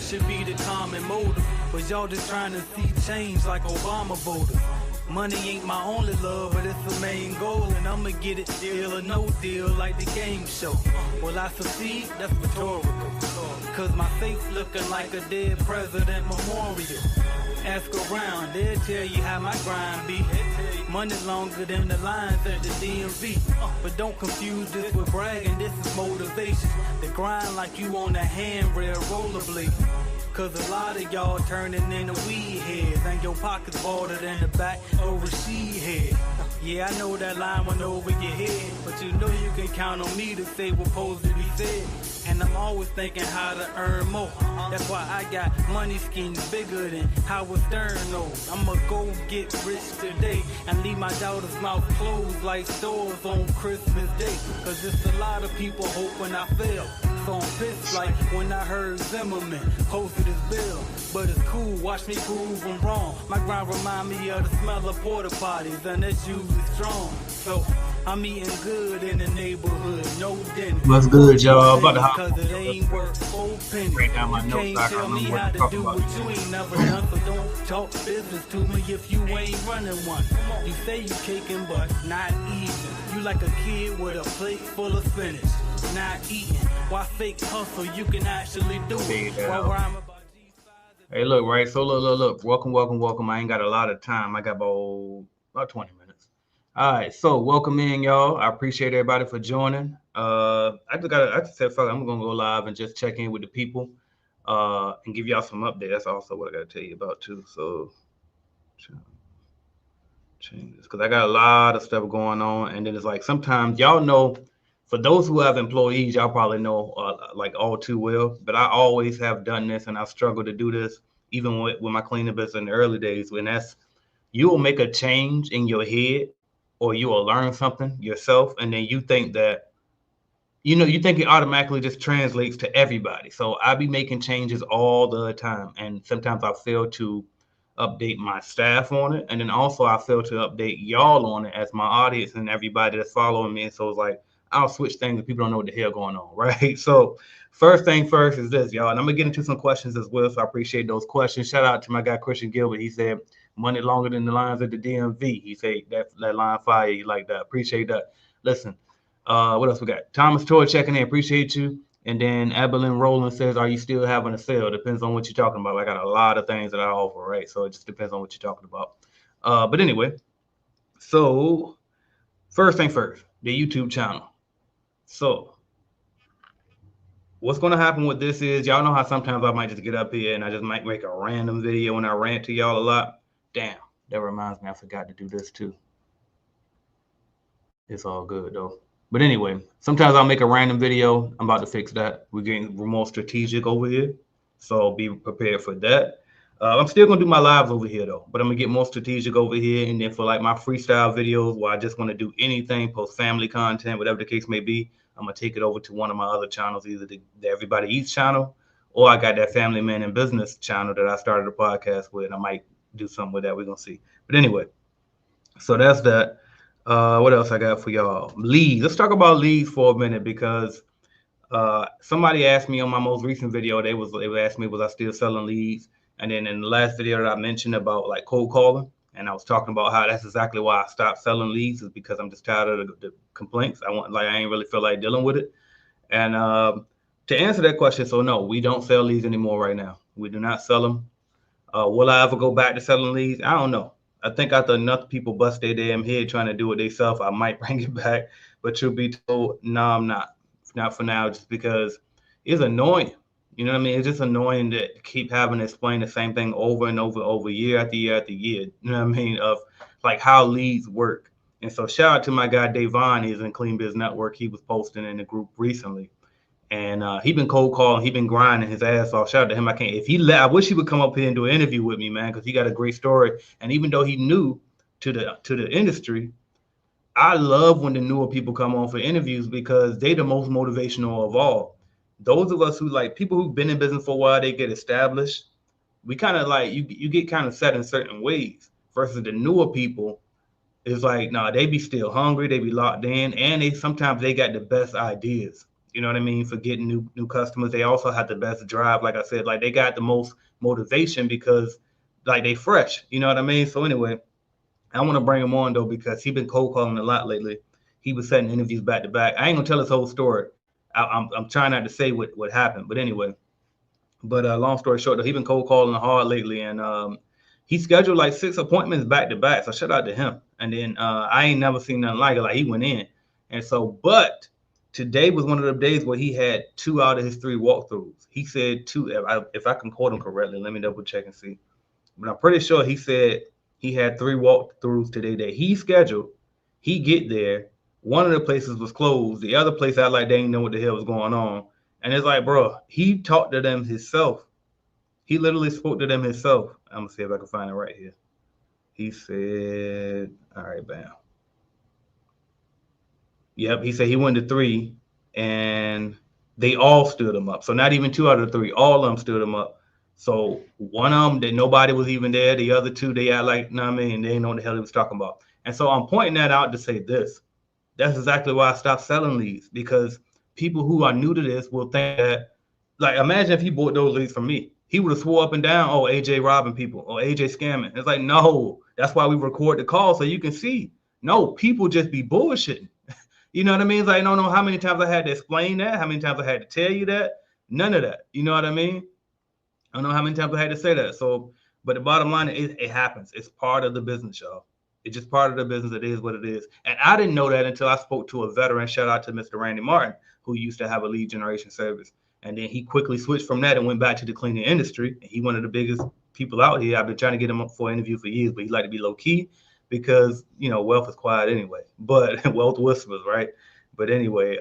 should be the common motive, but y'all just trying to see change like Obama voters. Money ain't my only love, but it's the main goal, and I'ma get it deal or no deal like the game show. Will I succeed? That's rhetorical, cause my face looking like a dead president memorial. Ask around, they'll tell you how my grind be. Money longer than the lines at the DMV. But don't confuse this with bragging, this is motivation. The grind like you on a handrail rollerblade. Cause a lot of y'all turning into weed heads, and your pockets bolder than the back of a she head. Yeah, I know that line went over your head, but you know you can count on me to say what's supposed to be said. And I'm always thinking how to earn more. That's why I got money schemes bigger than Howard Stern knows. I'ma go get rich today and leave my daughter's mouth closed like stores on Christmas Day. Cause it's a lot of people hoping I fail. So I'm pissed like when I heard Zimmerman posted his bill. But it's cool, watch me prove I'm wrong. My grind remind me of the smell of porta potties, and that's usually strong. So I'm eating good in the neighborhood, no dinner. What's good, y'all? About to hop Cause it ain't worth 4 pennies. break down my notes. Can't I tell can't me remember how what to to talk do about. what you ain't never done, so don't talk business to me if you ain't running one. You say you kicking, but not eating. You like a kid with a plate full of spinach, not eating. Why fake hustle? You can actually do it. While rhyme about Hey, look, right? So look. Welcome. I ain't got a lot of time. I got about 20 minutes. All right, so welcome in, y'all. I appreciate everybody for joining. I just said, fuck it, I'm gonna go live and just check in with the people, and give y'all some update. That's also what I gotta tell you about too. So change this because I got a lot of stuff going on, and then it's like sometimes y'all know. For those who have employees, y'all probably know like all too well, but I always have done this and I've struggled to do this even with my cleaning business in the early days. When that's, you will make a change in your head or you will learn something yourself, and then you think that, you think it automatically just translates to everybody. So I be making changes all the time, and sometimes I fail to update my staff on it, and then also I fail to update y'all on it as my audience and everybody that's following me. So it's like I'll switch things and people don't know what the hell going on, right? So first thing first is this, y'all, and I'm gonna get into some questions as well. So I appreciate those questions. Shout out to my guy Christian Gilbert. He said money longer than the lines at the DMV. He said that line fire. You like that? Appreciate that. Listen, what else we got? Thomas Toy checking in. Appreciate you. And then Evelyn Rowland says, are you still having a sale? Depends on what you're talking about. I got a lot of things that I offer, right? So it just depends on what you're talking about. But anyway, so first thing first, the YouTube channel. So what's going to happen with this is, y'all know how sometimes I might just get up here and I just might make a random video and I rant to y'all a lot. Damn, that reminds me, I forgot to do this too. It's all good though. But anyway, sometimes I'll make a random video. I'm about to fix that. We're more strategic over here, so be prepared for that. I'm still gonna do my lives over here though, but I'm gonna get more strategic over here. And then for like my freestyle videos where I just want to do anything, post family content, whatever the case may be, I'm gonna take it over to one of my other channels, either the Everybody Eats channel, or I got that Family Man in Business channel that I started a podcast with. I might do something with that. We're gonna see. But anyway, so that's that. What else I got for y'all? Leads. Let's talk about leads for a minute, because somebody asked me on my most recent video, they asked me, was I still selling leads? And then in the last video that I mentioned about like cold calling, and I was talking about how that's exactly why I stopped selling leads, is because I'm just tired of the complaints. I ain't really feel like dealing with it. And to answer that question, so no, we don't sell leads anymore right now. We do not sell them. Will I ever go back to selling leads? I don't know. I think after enough people bust their damn head trying to do it themselves, I might bring it back. But truth be told, no, I'm not. Not for now, just because it's annoying. You know what I mean? It's just annoying to keep having to explain the same thing over and over, year after year after year. You know what I mean? Of like how leads work. And so shout out to my guy Davon. He's in Clean Biz Network. He was posting in the group recently. And he been cold calling, he been grinding his ass off. Shout out to him. I wish he would come up here and do an interview with me, man, because he got a great story. And even though he new to the industry, I love when the newer people come on for interviews, because they the most motivational of all. Those of us who like people who've been in business for a while, they get established. We kind of like you get kind of set in certain ways, versus the newer people. It's like, nah, they be still hungry, they be locked in, and sometimes they got the best ideas. You know what I mean? For getting new customers. They also had the best drive. Like I said, like they got the most motivation because like they fresh. You know what I mean? So anyway, I want to bring him on though because he's been cold calling a lot lately. He was setting interviews back to back. I ain't gonna tell his whole story. I'm trying not to say what happened, but anyway. But long story short, though, he been cold calling hard lately, and he scheduled like 6 appointments back to back. So shout out to him. And then I ain't never seen nothing like it. Like he went in, and so but today was one of the days where he had 2 out of his 3 walkthroughs. He said 2. If I can quote him correctly, let me double check and see. But I'm pretty sure he said he had 3 walkthroughs today that he scheduled. He get there. One of the places was closed. The other place I like they didn't know what the hell was going on. And it's like, bro, he talked to them himself. He literally spoke to them himself. I'm gonna see if I can find it right here. He said, all right, bam. Yep, he said he went to 3 and they all stood him up. So not even 2 out of the 3, all of them stood him up. So one of them that nobody was even there. The other 2, they act like, know what I mean, they didn't know what the hell he was talking about. And so I'm pointing that out to say this. That's exactly why I stopped selling leads, because people who are new to this will think that, like, imagine if he bought those leads from me. He would have swore up and down, oh, AJ robbing people or AJ scamming. It's like, no, that's why we record the call so you can see. No, people just be bullshitting. You know what I mean? It's like, I don't know how many times I had to explain that, how many times I had to tell you that. None of that. You know what I mean? I don't know how many times I had to say that. So, but the bottom line is it happens. It's part of the business, y'all. It's just part of the business. It is what it is. And I didn't know that until I spoke to a veteran. Shout out to Mr. Randy Martin, who used to have a lead generation service. And then he quickly switched from that and went back to the cleaning industry. And he one of the biggest people out here. I've been trying to get him up for an interview for years, but he like to be low key because, you know, wealth is quiet anyway. But wealth whispers, right? But anyway,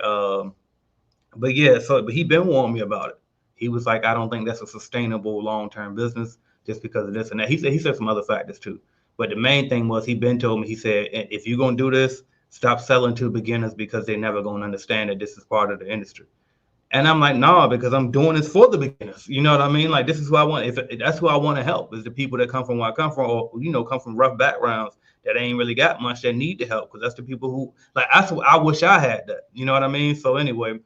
but yeah, but he been warning me about it. He was like, I don't think that's a sustainable long-term business just because of this and that. He said some other factors too. But the main thing was he been told me, he said, if you're gonna do this, stop selling to beginners because they're never gonna understand that this is part of the industry. And I'm like, nah, because I'm doing this for the beginners. You know what I mean? Like, this is who I want. If that's who I want to help, is the people that come from where I come from, or, you know, come from rough backgrounds that ain't really got much that need the help. Because that's the people who, like, I wish I had that. You know what I mean? So anyway,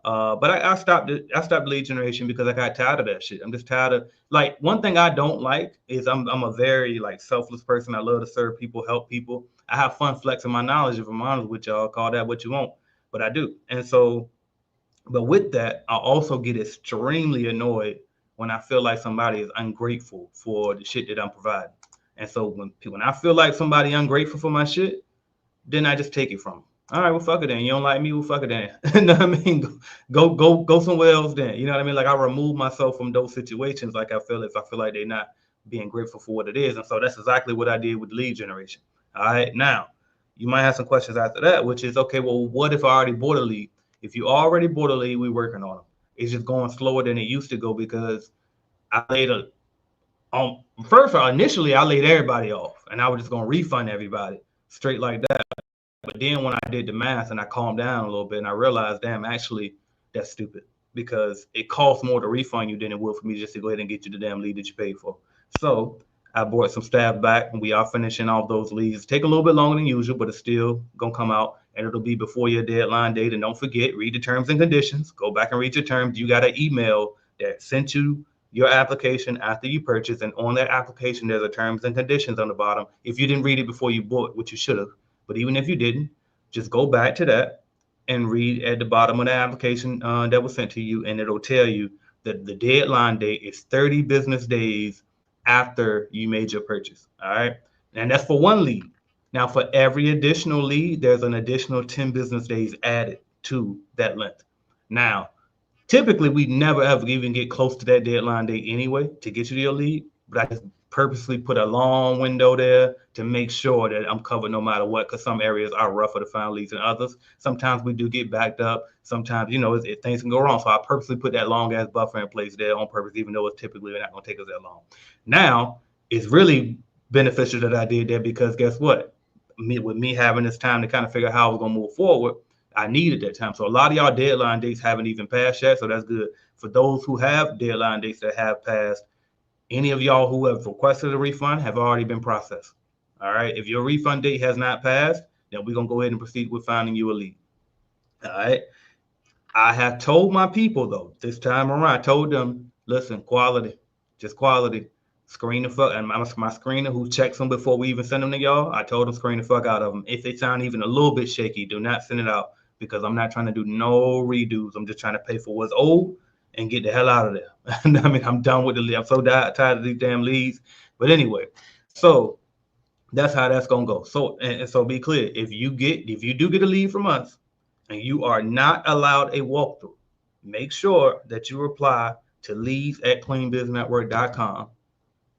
but I stopped it. I stopped lead generation because I got tired of that shit. I'm just tired of, like, one thing I don't like is I'm a very, like, selfless person. I love to serve people, help people. I have fun flexing my knowledge. If I'm honest with y'all, call that what you want, but I do. And so, but with that, I also get extremely annoyed when I feel like somebody is ungrateful for the shit that I'm providing. And so when I feel like somebody ungrateful for my shit, then I just take it from them. All right, well, fuck it then. You don't like me, well, fuck it then. You know what I mean? Go somewhere else then. You know what I mean? Like, I remove myself from those situations. Like, if I feel like they're not being grateful for what it is. And so that's exactly what I did with lead generation. All right, now you might have some questions after that, which is, okay, well, what if I already bought a lead? If you already bought a lead, we're working on them. It's just going slower than it used to go because I laid initially I laid everybody off and I was just going to refund everybody straight like that. But then when I did the math and I calmed down a little bit and I realized, damn, actually, that's stupid because it costs more to refund you than it will for me just to go ahead and get you the damn lead that you paid for. So I brought some staff back and we are finishing off those leads. Take a little bit longer than usual, but it's still going to come out and it'll be before your deadline date. And don't forget, read the terms and conditions. Go back and read your terms. You got an email that sent you your application after you purchase. And on that application, there's a terms and conditions on the bottom. If you didn't read it before you bought, which you should have, but even if you didn't, just go back to that and read at the bottom of the application that was sent to you, and it'll tell you that the deadline date is 30 business days after you made your purchase. All right. And that's for one lead. Now, for every additional lead, there's an additional 10 business days added to that length. Now, typically, we never ever even get close to that deadline date anyway to get you to your lead, but I just purposely put a long window there to make sure that I'm covered no matter what, because some areas are rougher to find leads than others. Sometimes we do get backed up. Sometimes, you know, things can go wrong. So I purposely put that long ass buffer in place there on purpose, even though it's typically not going to take us that long. Now, it's really beneficial that I did that because guess what? With me having this time to kind of figure out how I was going to move forward, I needed that time. So a lot of y'all deadline dates haven't even passed yet. So that's good. For those who have deadline dates that have passed, any of y'all who have requested a refund have already been processed. All right. If your refund date has not passed, then we're going to go ahead and proceed with finding you a lead. All right. I have told my people though, this time around, I told them, listen, quality, just quality. Screen the fuck, and my screener who checks them before we even send them to y'all, I told them screen the fuck out of them. If they sound even a little bit shaky, do not send it out because I'm not trying to do no redos. I'm just trying to pay for what's old and get the hell out of there. I mean, I'm done with the lead. I'm so tired of these damn leads. But anyway, so that's how that's gonna go. So and so be clear. If you do get a lead from us and you are not allowed a walkthrough, make sure that you reply to leads@cleanbusinessnetwork.com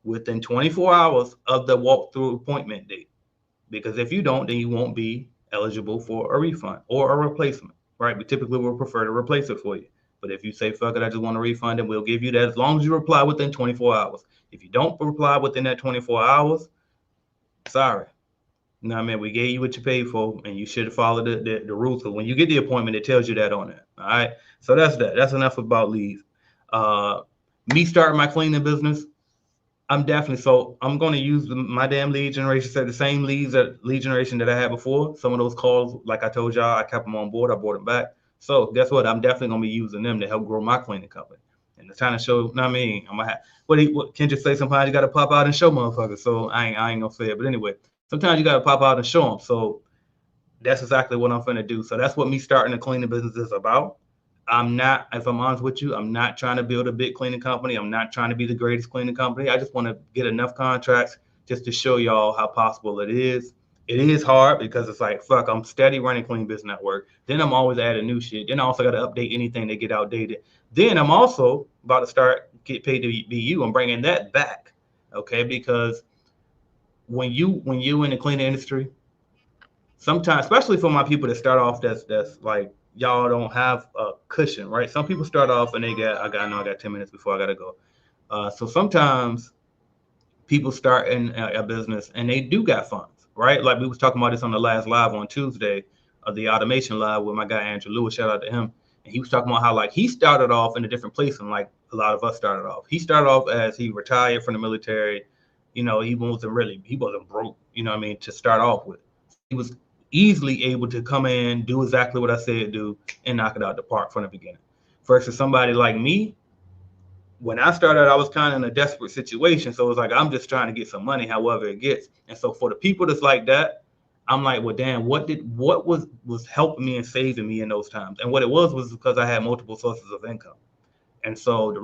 within 24 hours of the walkthrough appointment date. Because if you don't, then you won't be eligible for a refund or a replacement, right? We typically will prefer to replace it for you. But if you say, fuck it, I just want a refund, then we'll give you that as long as you reply within 24 hours. If you don't reply within that 24 hours, sorry. No, I mean, we gave you what you paid for, and you should follow the rules. So when you get the appointment, it tells you that on it. All right. So that's that. That's enough about leads. Uh, Me starting my cleaning business, I'm definitely so I'm going to use my damn lead generation set, the same lead generation that I had before. Some of those calls, like I told y'all, I kept them on board. I brought them back. So guess what? I'm definitely going to be using them to help grow my cleaning company. And the time to show, I mean, I'm gonna have what can you say? Sometimes you got to pop out and show motherfuckers. So I ain't gonna say it, but anyway, sometimes you got to pop out and show them. So that's exactly what I'm finna do. So that's what me starting the cleaning business is about. I'm not, if I'm honest with you, I'm not trying to build a big cleaning company. I'm not trying to be the greatest cleaning company. I just want to get enough contracts just to show y'all how possible it is. It is hard because it's like, fuck, I'm steady running Clean Business Network. Then I'm always adding new shit. Then I also got to update anything that get outdated. Then I'm also about to start get paid to be you. I'm bringing that back, okay? Because when you in the cleaning industry, sometimes, especially for my people that start off, that's like y'all don't have a cushion, right? Some people start off and they get, I know I got 10 minutes before I gotta go. So sometimes people start in a business and they do got funds, right? Like we was talking about this on the last live on Tuesday, the automation live with my guy Andrew Lewis. Shout out to him. And he was talking about how like he started off in a different place than like a lot of us started off. He started off as he retired from the military. You know, he wasn't broke. You know what I mean? To start off with, he was easily able to come in, do exactly what I said do, and knock it out the park from the beginning. Versus somebody like me, when I started, I was kind of in a desperate situation. So it was like, I'm just trying to get some money, however it gets. And so for the people that's like that, I'm like, well, damn, what was helping me and saving me in those times? And what it was because I had multiple sources of income. And so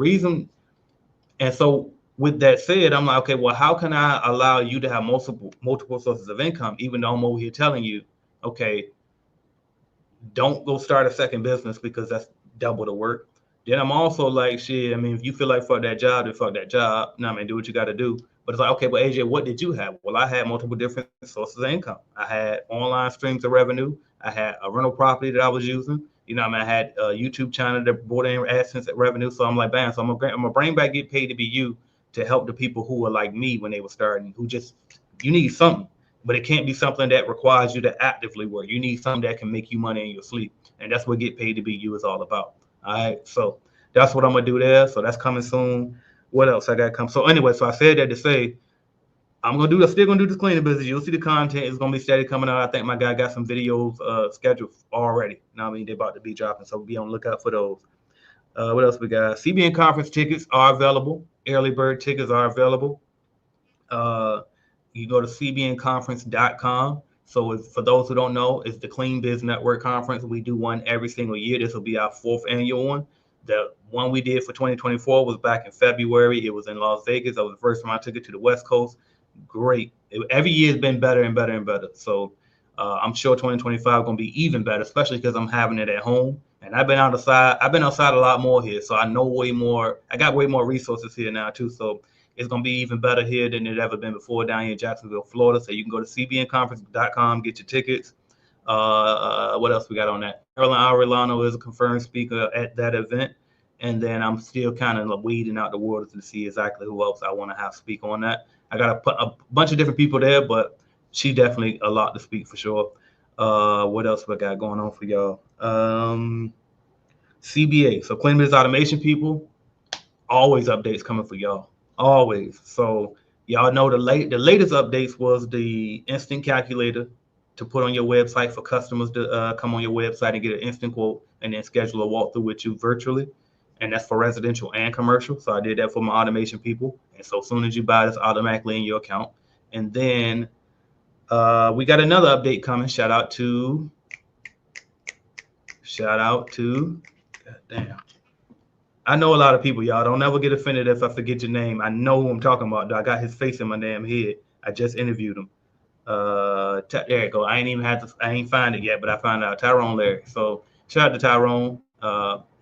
and so with that said, I'm like, okay, well, how can I allow you to have multiple sources of income, even though I'm over here telling you, okay, don't go start a second business because that's double the work. Then I'm also like, shit, I mean, if you feel like fuck that job, then fuck that job. No, I mean, do what you got to do. But it's like, okay, but AJ, what did you have? Well, I had multiple different sources of income. I had online streams of revenue. I had a rental property that I was using. You know, I mean, I had a YouTube channel that brought in AdSense revenue. So I'm like, bam. So I'm gonna bring back get paid to be you to help the people who are like me when they were starting, who just you need something, but it can't be something that requires you to actively work. You need something that can make you money in your sleep, and that's what get paid to be you is all about. All right, so that's what I'm gonna do there. So that's coming soon. What else I got come? So anyway, so I said that to say still gonna do this cleaning business. You'll see the content is gonna be steady coming out. I think my guy got some videos scheduled already. Now I mean they're about to be dropping, so be on the lookout for those. What else we got? CBN conference tickets are available. Early bird tickets are available. You go to cbnconference.com. So for those who don't know, it's the Clean Biz Network Conference. We do one every single year. This will be our 4th annual one. The one we did for 2024 was back in February. It was in Las Vegas. That was the first time I took it to the West Coast. Great. Every year has been better and better and better. So I'm sure 2025 is going to be even better, especially because I'm having it at home. And I've been outside a lot more here. So I know way more. I got way more resources here now too. So it's going to be even better here than it ever been before down here in Jacksonville, Florida. So you can go to cbnconference.com, get your tickets. What else we got on that? Caroline Aurelano is a confirmed speaker at that event. And then I'm still kind of weeding out the waters to see exactly who else I want to have speak on that. I got a bunch of different people there, but she definitely a lot to speak for sure. What else we got going on for y'all? CBA, so Clean Business Automation people, always updates coming for y'all. Always. So y'all know the latest updates was the instant calculator to put on your website for customers to come on your website and get an instant quote and then schedule a walkthrough with you virtually. And that's for residential and commercial. So I did that for my automation people. And so as soon as you buy this, automatically in your account. And then we got another update coming. Shout out to, goddamn. I know a lot of people, y'all. Don't ever get offended if I forget your name. I know who I'm talking about. I got his face in my damn head. I just interviewed him. There you go. I ain't find it yet, but I found out Tyrone Larry. So shout out to Tyrone.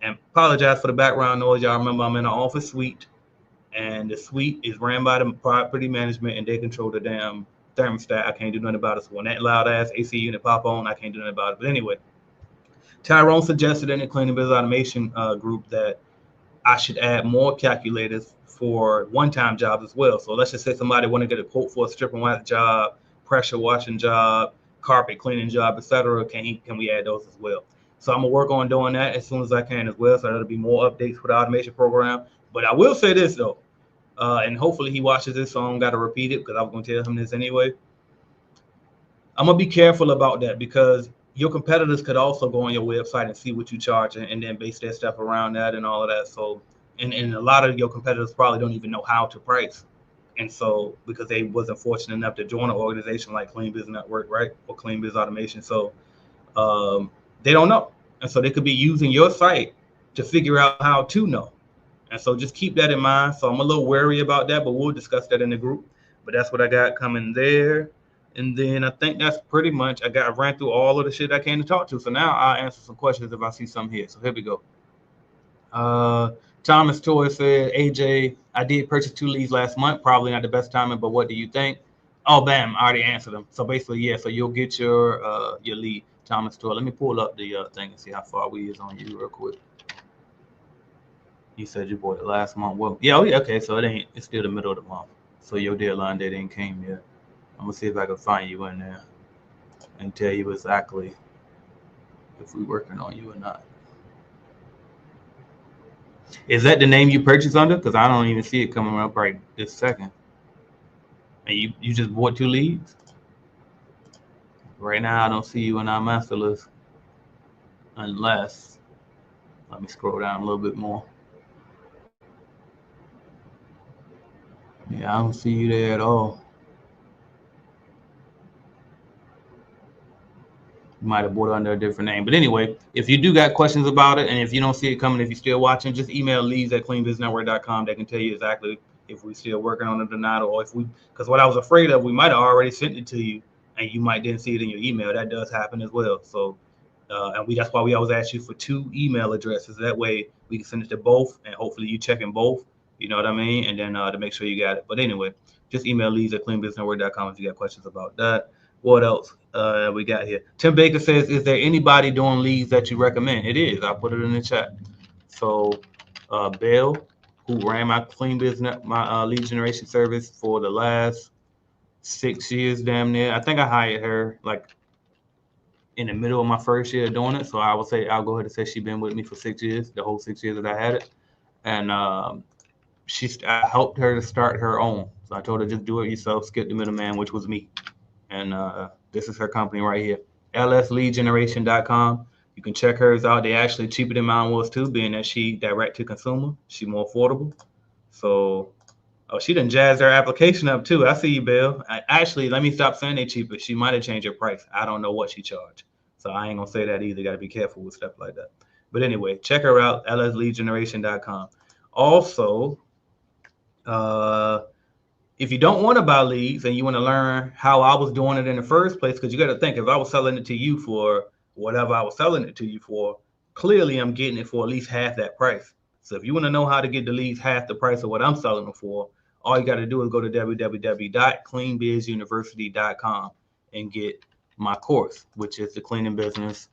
And apologize for the background noise. Y'all remember I'm in an office suite, and the suite is ran by the property management, and they control the damn thermostat. I can't do nothing about it. So when that loud ass AC unit pop on, I can't do nothing about it. But anyway, Tyrone suggested in the cleaning business automation group that I should add more calculators for one-time jobs as well. So let's just say somebody want to get a quote for a strip and wax job, pressure washing job, carpet cleaning job, etc. Can we add those as well? So I'm gonna work on doing that as soon as I can as well. So there'll be more updates for the automation program. But I will say this though, and hopefully he watches this, so I don't got to repeat it because I was gonna tell him this anyway. I'm gonna be careful about that because your competitors could also go on your website and see what you charge and then base their stuff around that and all of that. So, and a lot of your competitors probably don't even know how to price. And so, because they wasn't fortunate enough to join an organization like Clean Biz Network, right? Or Clean Biz Automation. So they don't know. And so they could be using your site to figure out how to know. And so just keep that in mind. So I'm a little wary about that, but we'll discuss that in the group. But that's what I got coming there. And then I think that's pretty much, I ran through all of the shit I came to talk to. So now I'll answer some questions if I see some here. So here we go. Thomas Torres said, AJ, I did purchase 2 leads last month. Probably not the best timing, but what do you think? Oh, bam, I already answered them. So basically, yeah, so you'll get your lead, Thomas Torres. Let me pull up the thing and see how far we is on you real quick. You said you bought it last month. Well, yeah, okay, so it's still the middle of the month. So your deadline date ain't came yet. I'm gonna see if I can find you in there and tell you exactly if we're working on you or not. Is that the name you purchased under? Because I don't even see it coming up right this second. And you just bought 2 leads? Right now, I don't see you in our master list. Unless, let me scroll down a little bit more. Yeah, I don't see you there at all. You might have bought it under a different name. But anyway, if you do got questions about it, and if you don't see it coming, if you're still watching, just email leads@cleanbusinessnetwork.com. They can tell you exactly if we're still working on it or not, or if because what I was afraid of, we might have already sent it to you, and you might didn't see it in your email. That does happen as well. So, and that's why we always ask you for 2 email addresses. That way we can send it to both, and hopefully you checking both. You know what I mean? And then to make sure you got it. But anyway, just email leads@cleanbusinessnetwork.com if you got questions about that. What else we got here? Tim Baker says, is there anybody doing leads that you recommend? It is. I'll put it in the chat. So Bill, who ran my Clean Business, my lead generation service for the last 6 years, damn near. I think I hired her like in the middle of my first year doing it. So I would say, I'll go ahead and say she's been with me for 6 years, the whole 6 years that I had it. And I helped her to start her own. So I told her, just do it yourself, skip the middleman, which was me. And this is her company right here, lsleadgeneration.com. You can check hers out. They're actually cheaper than mine was too, being that she direct to consumer. She more affordable. So, she done jazzed her application up too. I see you, Bill. Actually, let me stop saying they cheaper. She might have changed her price. I don't know what she charged. So I ain't gonna say that either. Got to be careful with stuff like that. But anyway, check her out, lsleadgeneration.com. Also, if you don't want to buy leads and you want to learn how I was doing it in the first place, because you got to think, if I was selling it to you for whatever I was selling it to you for, clearly I'm getting it for at least half that price. So if you want to know how to get the leads half the price of what I'm selling them for, all you got to do is go to www.cleanbizuniversity.com and get my course, which is the cleaning business.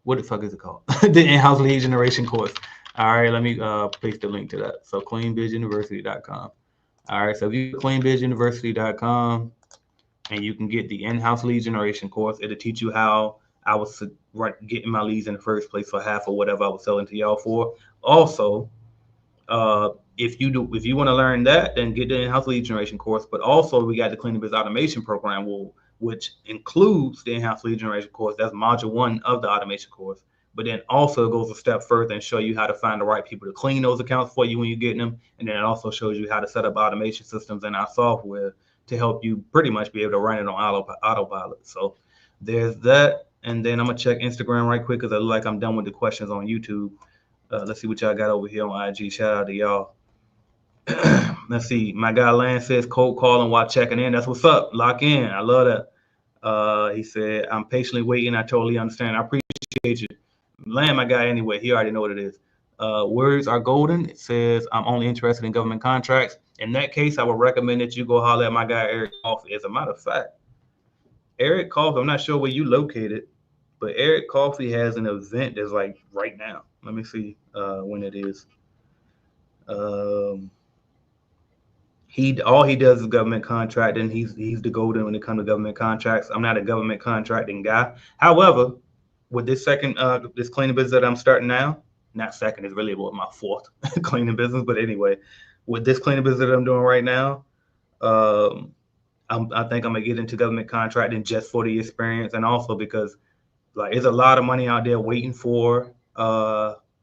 What the fuck is it called? The in-house lead generation course. All right, let me paste the link to that. So cleanbizuniversity.com. All right, so if you go to cleanbizuniversity.com and you can get the in-house lead generation course, it'll teach you how I was getting my leads in the first place for half of whatever I was selling to y'all for. Also, if you want to learn that, then get the in-house lead generation course. But also, we got the Cleaning Biz Automation program. which includes the enhanced lead generation course. That's module 1 of the automation course. But then also goes a step further and show you how to find the right people to clean those accounts for you when you're getting them. And then it also shows you how to set up automation systems in our software to help you pretty much be able to run it on autopilot. So there's that. And then I'm going to check Instagram right quick because I look like I'm done with the questions on YouTube. Let's see what y'all got over here on IG. Shout out to y'all. Let's see. My guy Lance says cold calling while checking in. That's what's up. Lock in. I love that. He said, I'm patiently waiting. I totally understand. I appreciate you. Land my guy anyway. He already know what it is. Words are golden. It says, I'm only interested in government contracts. In that case, I would recommend that you go holler at my guy, Eric Coffee. As a matter of fact, Eric Coffee, I'm not sure where you located, but Eric Coffee has an event that's like right now. Let me see when it is. All he does is government contracting. He's the golden when it comes to government contracts. I'm not a government contracting guy. However, with this second this cleaning business that I'm starting now, not second, is really about my 4th cleaning business. But anyway, with this cleaning business that I'm doing right now, I think I'm gonna get into government contracting just for the experience, and also because like there's a lot of money out there waiting for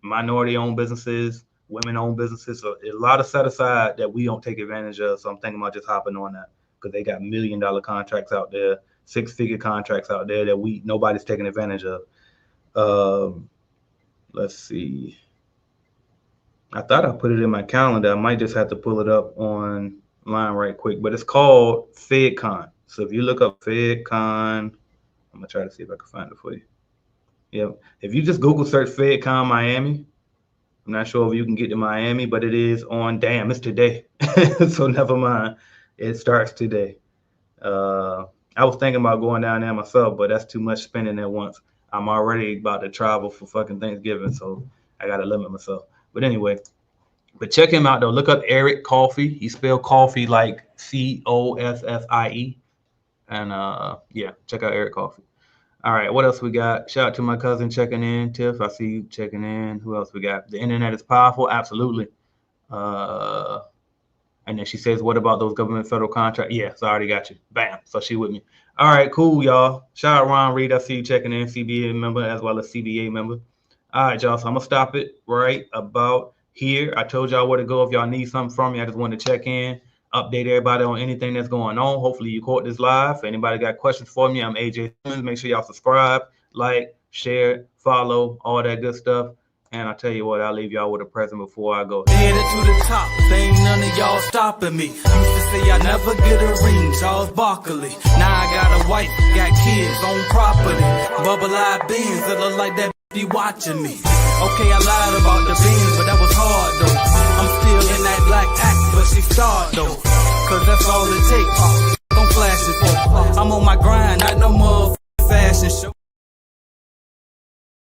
minority-owned businesses, women-owned businesses. So a lot of set aside that we don't take advantage of. So I'm thinking about just hopping on that because they got $1 million contracts out there, 6-figure contracts out there that nobody's taking advantage of. Let's see. I thought I put it in my calendar. I might just have to pull it up online right quick, but it's called FedCon. So if you look up FedCon, I'm gonna try to see if I can find it for you. Yep. If you just Google search FedCon Miami, I'm not sure if you can get to Miami, but it is on, damn, it's today. So never mind. It starts today. I was thinking about going down there myself, but that's too much spending at once. I'm already about to travel for fucking Thanksgiving, so I got to limit myself. But anyway, but check him out, though. Look up Eric Coffee. He spelled coffee like Coffie. And yeah, check out Eric Coffee. All right, what else we got? Shout out to my cousin checking in. Tiff, I see you checking in. Who else we got? The internet is powerful. Absolutely. And then she says, what about those government federal contracts? Yes, I already got you. Bam. So she with me. All right, cool, y'all. Shout out Ron Reed. I see you checking in, CBA member as well as CBA member. All right, y'all. So I'm going to stop it right about here. I told y'all where to go if y'all need something from me. I just wanted to check in, update everybody on anything that's going on. Hopefully you caught this live. If anybody got questions for me, I'm AJ Simmons. Make sure y'all subscribe, like, share, follow, all that good stuff. And I'll tell you what, I'll leave y'all with a present before I go. Headed to the top, there ain't none of y'all stopping me. Used to say I never get a ring, Charles Barkley. Now I got a wife, got kids, on property. Bubble-eyed beans that look like that be watching me. Okay, I lied about the beans, but that was hard though. I'm still in that black act, but she starred though. Cause that's all it takes. Don't flash it for. I'm on my grind, not no motherfucker.